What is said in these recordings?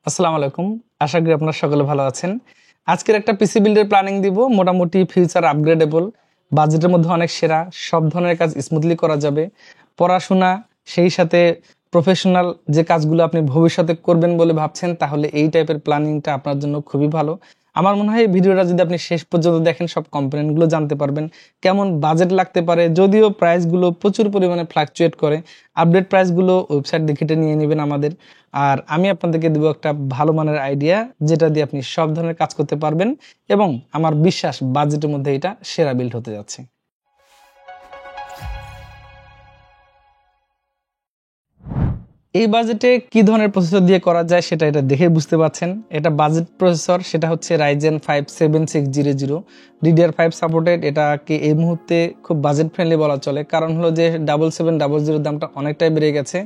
আসসালামু আলাইকুম। আশা করি আপনারা সকলে ভালো আছেন। আজকের একটা পিসি বিল্ডের প্ল্যানিং দিব, মোটামুটি ফিউচার আপগ্রেডেবল, বাজেটের মধ্যে অনেক সেরা, সব ধরনের কাজ স্মুথলি করা যাবে। পড়াশোনা সেই সাথে প্রফেশনাল যে কাজগুলো আপনি ভবিষ্যতে করবেন বলে ভাবছেন, তাহলে এই টাইপের প্ল্যানিংটা আপনার জন্য খুবই ভালো। আমার মনে হয় এই ভিডিওটা যদি আপনি শেষ পর্যন্ত দেখেন, সব কম্পোনেন্টগুলো জানতে পারবেন, কেমন বাজেট লাগতে পারে। যদিও প্রাইসগুলো প্রচুর পরিমাণে ফ্লাকচুয়েট করে, আপডেট প্রাইসগুলো ওয়েবসাইট দেখে নিয়ে নেবেন আমাদের। আর আমি আপনাদেরকে দেবো একটা ভালো মানের আইডিয়া, যেটা দিয়ে আপনি সব ধরনের কাজ করতে পারবেন, এবং আমার বিশ্বাস বাজেটের মধ্যে এটা সেরা বিল্ড হতে যাচ্ছে। এই বাজেটে কি ধরনের প্রসেসর দিয়ে করা যায় সেটা এটা দেখে বুঝতে পারছেন। এটা বাজেট প্রসেসর, সেটা হচ্ছে Ryzen 5 7600 DDR5 সাপোর্টেড। এটাকে এই মুহূর্তে খুব বাজেট ফ্রেন্ডলি বলা চলে, কারণ হলো যে 7700 দামটা অনেকটাই বেড়ে গেছে।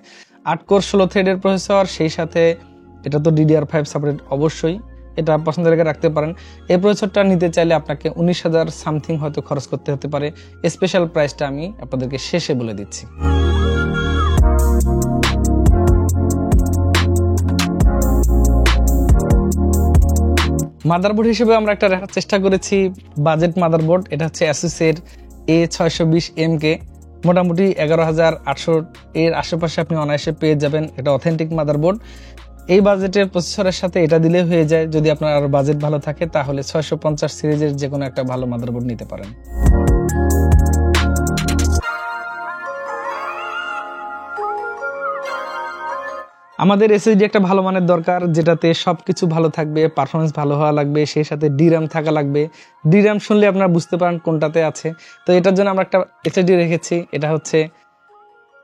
8 কোর 16 থ্রেডের প্রসেসর, সেই সাথে এটা তো DDR5 সাপোর্টেড, অবশ্যই এটা পছন্দের রেখে রাখতে পারেন। এই প্রসেসরটা নিতে চাইলে আপনাকে 19,000 সামথিং হয়তো খরচ করতে হতে পারে। স্পেশাল প্রাইসটা আমি আপনাদেরকে শেষে বলে দিচ্ছি। মাদারবোর্ড হিসেবে আমরা একটা রাখার চেষ্টা করেছি বাজেট মাদারবোর্ড। এটা হচ্ছে Asus এর A620MK, মোটামুটি 11,800 এর আশেপাশে আপনি অনায়াসে পেয়ে যাবেন। এটা অথেন্টিক মাদারবোর্ড। এই বাজেটের প্রসেসরের সাথে এটা দিলে হয়ে যায়। যদি আপনার আরো বাজেট ভালো থাকে, তাহলে 650 সিরিজের যে কোনো একটা ভালো মাদারবোর্ড নিতে পারেন। আমাদের এসএসডি একটা ভালো মানের দরকার, যেটাতে সবকিছু ভালো থাকবে, পারফরমেন্স ভালো হওয়া লাগবে, সেই সাথে DRAM থাকা লাগবে। DRAM শুনলে আপনারা বুঝতে পারেন কোনটাতে আছে। তো এটার জন্য আমরা একটা এসএসডি রেখেছি। এটা হচ্ছে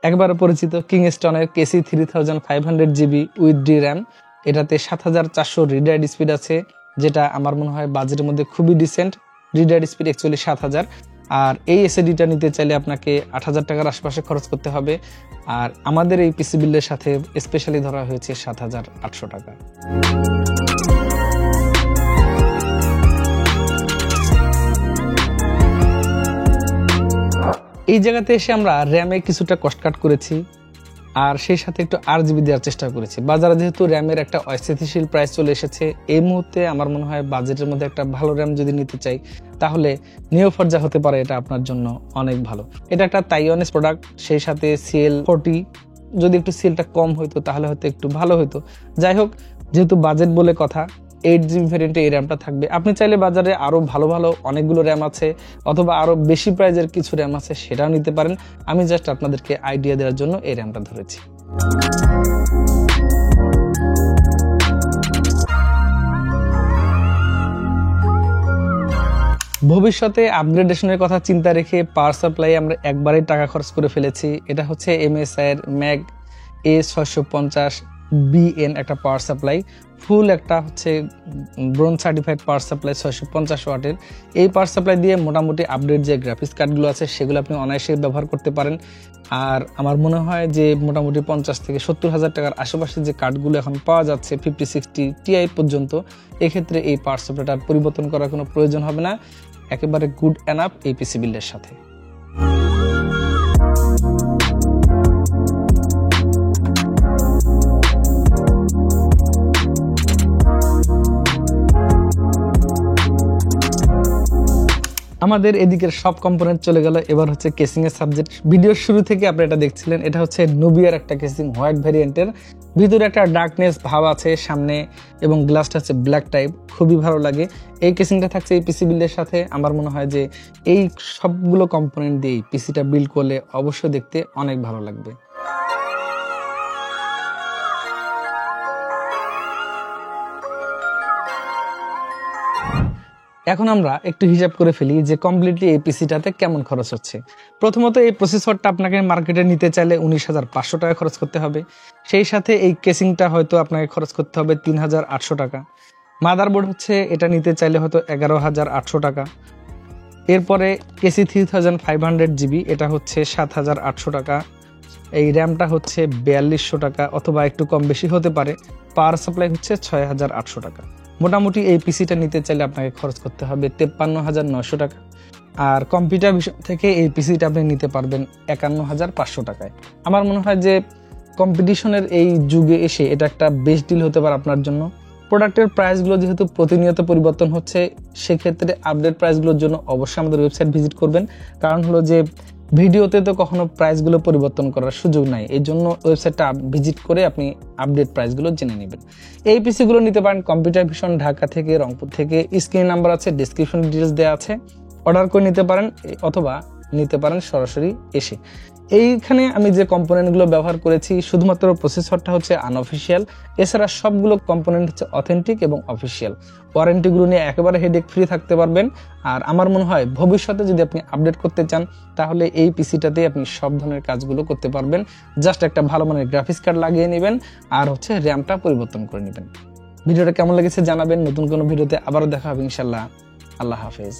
একবারে পরিচিত কিংস্টনের KC3500GB উইথ DRAM। এটাতে 7400 রিড রাইট স্পিড আছে, যেটা আমার মনে হয় বাজেটের মধ্যে খুবই decent. Read write speed actually 7000। আর এই এসএসডিটা নিতে চাইলে আপনাকে 8,000 টাকার আশপাশে খরচ করতে হবে। আর আমাদের এই পিসি বিল্ডের সাথে স্পেশালি ধরা হয়েছে 7,800 টাকা। এই জায়গাতে এসে আমরা র্যামে কিছুটা কস্ট কাট করেছি, আর সেই সাথে একটু RGB দেওয়ার চেষ্টা করেছি। বাজারে যেহেতু র্যামের একটা অস্থিতিশীল প্রাইস চলে এসেছে, এই মুহূর্তে আমার মনে হয় বাজেটের মধ্যে একটা ভালো র্যাম যদি নিতে চাই, তাহলে নিওফর্জা হতে পারে এটা আপনার জন্য অনেক ভালো। এটা একটা তাইওয়ানিজ প্রোডাক্ট, সেই সাথে CL40, যদি একটু CL-টা কম হইতো তাহলে হয়তো একটু ভালো হতো। যাই হোক, যেহেতু বাজেট বলে কথা, 8GB ভ্যারিয়েন্টে এই র্যামটা থাকবে। আপনি চাইলে বাজারে আরও ভালো ভালো অনেকগুলো র্যাম আছে, অথবা আরও বেশি প্রাইজের কিছু র্যাম আছে, সেটাও নিতে পারেন। আমি জাস্ট আপনাদেরকে আইডিয়া দেওয়ার জন্য এই র্যামটা ধরেছি। ভবিষ্যতে আপগ্রেডেশনের কথা চিন্তা রেখে পাওয়ার সাপ্লাই আমরা একবারেই টাকা খরচ করে ফেলেছি। এটা হচ্ছে MSI এর ম্যাগ A650BN একটা পাওয়ার সাপ্লাই, ফুল একটা হচ্ছে ব্রোঞ্জ সার্টিফাইড পাওয়ার সাপ্লাই 650 ওয়াটের। এই পাওয়ার সাপ্লাই দিয়ে মোটামুটি আপডেট যে গ্রাফিক্স কার্ডগুলো আছে সেগুলো আপনি অনায়াসে ব্যবহার করতে পারেন। আর আমার মনে হয় যে মোটামুটি 50 থেকে 70,000 টাকার আশেপাশে যে কার্ডগুলো এখন পাওয়া যাচ্ছে 5060 Ti পর্যন্ত, এক্ষেত্রে এই পাওয়ার সাপ্লাইটার পরিবর্তন করার কোনো প্রয়োজন হবে না। একেবারে গুড এনাফ এই পিসি বিল্ডের সাথে। আমাদের এদিকের সব কম্পোনেন্ট চলে গেল, এবার হচ্ছে কেসিং এর সাবজেক্ট। ভিডিওর শুরু থেকে আপনি এটা দেখছিলেন, এটা হচ্ছে নুবিয়ার একটা কেসিং, হোয়াইট ভ্যারিয়েন্টের। ভিতরে একটা ডার্কনেস ভাব আছে সামনে, এবং গ্লাসটা হচ্ছে ব্ল্যাক টাইপ, খুবই ভালো লাগে। এই কেসিংটা থাকছে এই পিসি বিল্ডের সাথে। আমার মনে হয় যে এই সবগুলো কম্পোনেন্ট দিয়ে পিসিটা বিল্ড করলে অবশ্যই দেখতে অনেক ভালো লাগবে। এখন আমরা একটু হিসাব করে ফেলি যে কমপ্লিটলি এই পিসিটাতে কেমন খরচ হচ্ছে। প্রথমত, এই প্রসেসরটা আপনাকে মার্কেটে নিতে চাইলে 19,500 টাকা খরচ করতে হবে। সেই সাথে এই কেসিংটা হয়তো আপনাকে খরচ করতে হবে 3,800 টাকা। মাদারবোর্ড হচ্ছে এটা নিতে চাইলে হয়তো 11,800 টাকা। এরপরে KC3500GB, এটা হচ্ছে 7,800 টাকা। এই র্যামটা হচ্ছে 4200 টাকা, অথবা একটু কম বেশি হতে পারে। পাওয়ার সাপ্লাই হচ্ছে 6,800 টাকা। মোটামুটি এই পিসিটা নিতে চাইলে আপনাকে খরচ করতে হবে 53,900 টাকা। আর কম্পিউটার বিষয় থেকে এই পিসিটা আপনি নিতে পারবেন 51,500 টাকায়। আমার মনে হয় যে কম্পিটিশনের এই যুগে এসে এটা একটা বেস্ট ডিল হতে পারে আপনার জন্য। প্রোডাক্টের প্রাইসগুলো যেহেতু প্রতিনিয়ত পরিবর্তন হচ্ছে, সেক্ষেত্রে আপডেট প্রাইসগুলোর জন্য অবশ্যই আমাদের ওয়েবসাইট ভিজিট করবেন। কারণ হলো যে ভিডিওতে তো কখনো প্রাইসগুলো পরিবর্তন করার সুযোগ নাই, এই জন্য ওয়েবসাইটটা ভিজিট করে আপনি আপডেট প্রাইসগুলো জেনে নেবেন। এই পিসিগুলো নিতে পারেন কম্পিউটার ভিশন ঢাকা থেকে, রংপুর থেকে। স্ক্রিন নাম্বার আছে, ডিসক্রিপশন ডিটেলস দেওয়া আছে, অর্ডার করে নিতে পারেন অথবা নিতে পারেন সরাসরি এসে। এইখানে আমি যে কম্পোনেন্টগুলো ব্যবহার করেছি, শুধুমাত্র প্রসেসরটা হচ্ছে আনঅফিসিয়াল, এছাড়া সবগুলো কম্পোনেন্ট হচ্ছে অথেন্টিক এবং অফিসিয়াল। ওয়ারেন্টিগুলো নিয়ে একেবারে হেডেক ফ্রি থাকতে পারবেন। আর আমার মনে হয় ভবিষ্যতে যদি আপনি আপডেট করতে চান, তাহলে এই পিসিটাতে আপনি সব ধরনের কাজগুলো করতে পারবেন। জাস্ট একটা ভালো মানের গ্রাফিক্স কার্ড লাগিয়ে নেবেন আর হচ্ছে র্যামটা পরিবর্তন করে নেবেন। ভিডিওটা কেমন লেগেছে জানাবেন। নতুন কোনো ভিডিওতে আবারও দেখা হবে ইনশাল্লাহ। আল্লাহ হাফেজ।